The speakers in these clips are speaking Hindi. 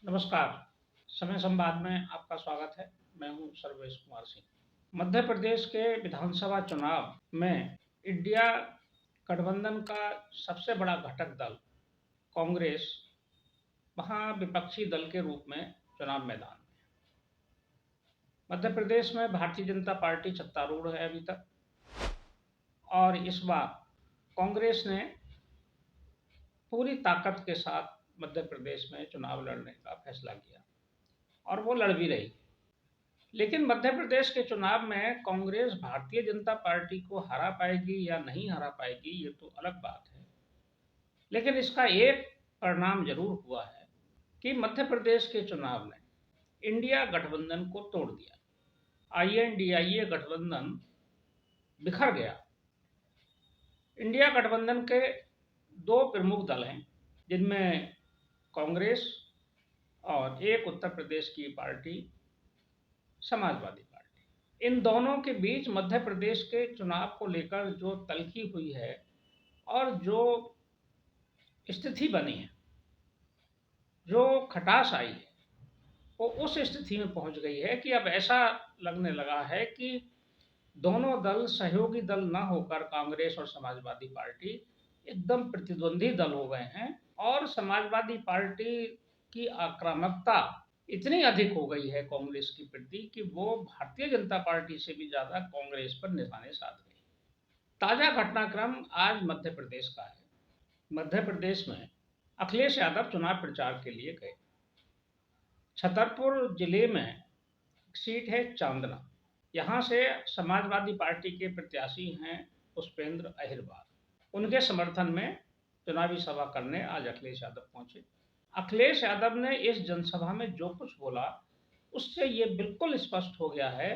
नमस्कार। समय संवाद में आपका स्वागत है। मैं हूं सर्वेश कुमार सिंह। मध्य प्रदेश के विधानसभा चुनाव में इंडिया गठबंधन का सबसे बड़ा घटक दल कांग्रेस वहां विपक्षी दल के रूप में चुनाव मैदान में। मध्य प्रदेश में भारतीय जनता पार्टी सत्तारूढ़ है अभी तक, और इस बार कांग्रेस ने पूरी ताकत के साथ मध्य प्रदेश में चुनाव लड़ने का फैसला किया और वो लड़ भी रही। लेकिन मध्य प्रदेश के चुनाव में कांग्रेस भारतीय जनता पार्टी को हरा पाएगी या नहीं हरा पाएगी, ये तो अलग बात है। लेकिन इसका एक परिणाम जरूर हुआ है कि मध्य प्रदेश के चुनाव ने इंडिया गठबंधन को तोड़ दिया। INDIA गठबंधन बिखर गया। इंडिया गठबंधन के दो प्रमुख दल हैं, जिनमें कांग्रेस और एक उत्तर प्रदेश की पार्टी समाजवादी पार्टी। इन दोनों के बीच मध्य प्रदेश के चुनाव को लेकर जो तल्खी हुई है और जो स्थिति बनी है, जो खटास आई है, वो उस स्थिति में पहुंच गई है कि अब ऐसा लगने लगा है कि दोनों दल सहयोगी दल न होकर कांग्रेस और समाजवादी पार्टी एकदम प्रतिद्वंदी दल हो गए हैं। और समाजवादी पार्टी की आक्रामकता इतनी अधिक हो गई है कांग्रेस की प्रति कि वो भारतीय जनता पार्टी से भी ज्यादा कांग्रेस पर निशाने साध गई। ताजा घटनाक्रम आज मध्य प्रदेश का है। मध्य प्रदेश में अखिलेश यादव चुनाव प्रचार के लिए गए। छतरपुर जिले में सीट है चांदना। यहां से समाजवादी पार्टी के प्रत्याशी हैं पुष्पेंद्र अहिरवार। उनके समर्थन में चुनावी सभा करने आज अखिलेश यादव पहुंचे। अखिलेश यादव ने इस जनसभा में जो कुछ बोला, उससे ये बिल्कुल स्पष्ट हो गया है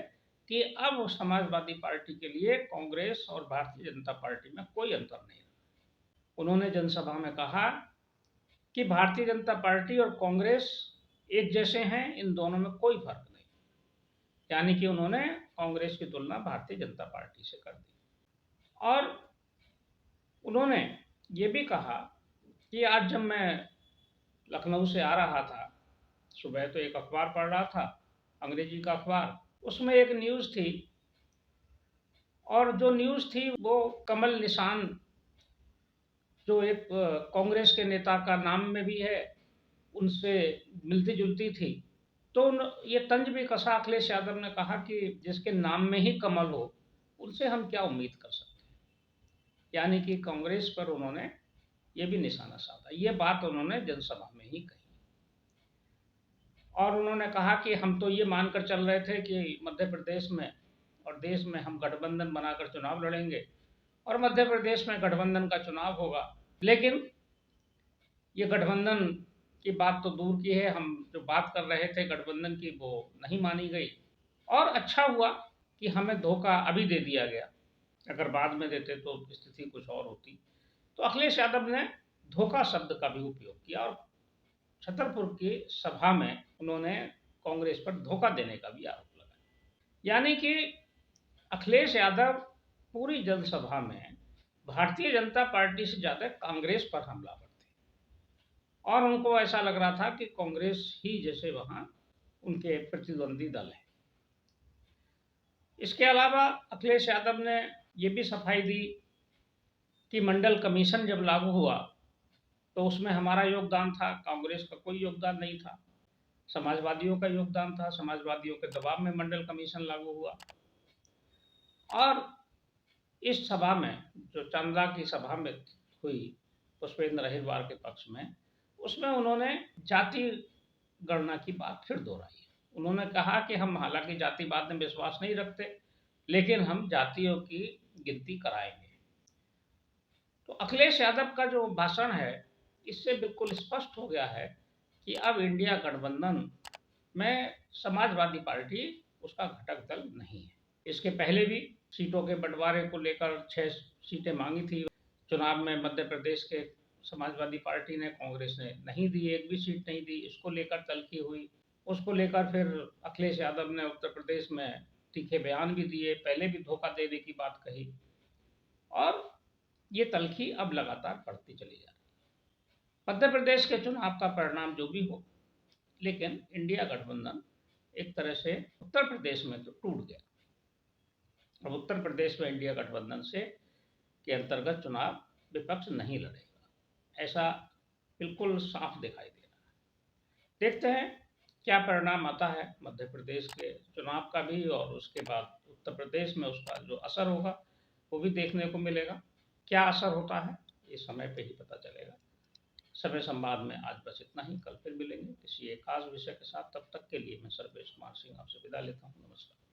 कि अब समाजवादी पार्टी के लिए कांग्रेस और भारतीय जनता पार्टी में कोई अंतर नहीं। उन्होंने जनसभा में कहा कि भारतीय जनता पार्टी और कांग्रेस एक जैसे हैं, इन दोनों में कोई फर्क नहीं। यानी कि उन्होंने कांग्रेस की तुलना भारतीय जनता पार्टी से कर दी। और उन्होंने ये भी कहा कि आज जब मैं लखनऊ से आ रहा था, सुबह तो एक अखबार पढ़ रहा था, अंग्रेजी का अखबार। उसमें एक न्यूज़ थी, और जो न्यूज़ थी वो कमल निशान, जो एक कांग्रेस के नेता का नाम में भी है, उनसे मिलती जुलती थी। तो ये तंज भी कसा अखिलेश यादव ने कहा कि जिसके नाम में ही कमल हो, उनसे हम क्या उम्मीद कर सकते हैं। यानी कि कांग्रेस पर उन्होंने ये भी निशाना साधा। ये बात उन्होंने जनसभा में ही कही। और उन्होंने कहा कि हम तो ये मानकर चल रहे थे कि मध्य प्रदेश में और देश में हम गठबंधन बनाकर चुनाव लड़ेंगे और मध्य प्रदेश में गठबंधन का चुनाव होगा। लेकिन ये गठबंधन की बात तो दूर की है, हम जो बात कर रहे थे गठबंधन की, वो नहीं मानी गई। और अच्छा हुआ कि हमें धोखा अभी दे दिया गया, अगर बाद में देते तो स्थिति कुछ और होती। तो अखिलेश यादव ने धोखा शब्द का भी उपयोग किया और छतरपुर की सभा में उन्होंने कांग्रेस पर धोखा देने का भी आरोप लगाया। यानी कि अखिलेश यादव पूरी जनसभा में भारतीय जनता पार्टी से ज्यादा कांग्रेस पर हमलावर थे, और उनको ऐसा लग रहा था कि कांग्रेस ही जैसे वहां उनके प्रतिद्वंदी दल है। इसके अलावा अखिलेश यादव ने यह भी सफाई दी कि मंडल कमीशन जब लागू हुआ तो उसमें हमारा योगदान था, कांग्रेस का कोई योगदान नहीं था। समाजवादियों का योगदान था, समाजवादियों के दबाव में मंडल कमीशन लागू हुआ। और इस सभा में, जो चंदा की सभा में हुई पुष्पेंद्र अहिरवार के पक्ष में, उसमें उन्होंने जाति गणना की बात फिर दोहराई। उन्होंने कहा कि हम हालांकि जातिवाद में विश्वास नहीं रखते, लेकिन हम जातियों की गिनती कराएंगे। तो अखिलेश यादव का जो भाषण है, इससे बिल्कुल स्पष्ट हो गया है कि अब इंडिया गठबंधन में समाजवादी पार्टी उसका घटक दल नहीं है। इसके पहले भी सीटों के बंटवारे को लेकर 6 सीटें मांगी थी चुनाव में मध्य प्रदेश के समाजवादी पार्टी ने, कांग्रेस ने नहीं दी, एक भी सीट नहीं दी। इसको लेकर तल्खी हुई। उसको लेकर फिर अखिलेश यादव ने उत्तर प्रदेश में तीखे बयान भी दिए, पहले भी धोखा देने की बात कही, और ये तल्खी अब लगातार बढ़ती चली जा रही है। मध्य प्रदेश के चुनाव का परिणाम जो भी हो, लेकिन इंडिया गठबंधन एक तरह से उत्तर प्रदेश में तो टूट गया। अब उत्तर प्रदेश में इंडिया गठबंधन से के अंतर्गत चुनाव विपक्ष नहीं लड़ेगा, ऐसा बिल्कुल साफ दिखाई दे रहा है। देखते हैं क्या परिणाम आता है मध्य प्रदेश के चुनाव का भी, और उसके बाद उत्तर प्रदेश में उसका जो असर होगा वो भी देखने को मिलेगा। क्या असर होता है ये समय पे ही पता चलेगा। समय संवाद में आज बस इतना ही। कल फिर मिलेंगे किसी एक खास विषय के साथ। तब तक के लिए मैं सर्वेश कुमार सिंह आपसे विदा लेता हूँ। नमस्कार।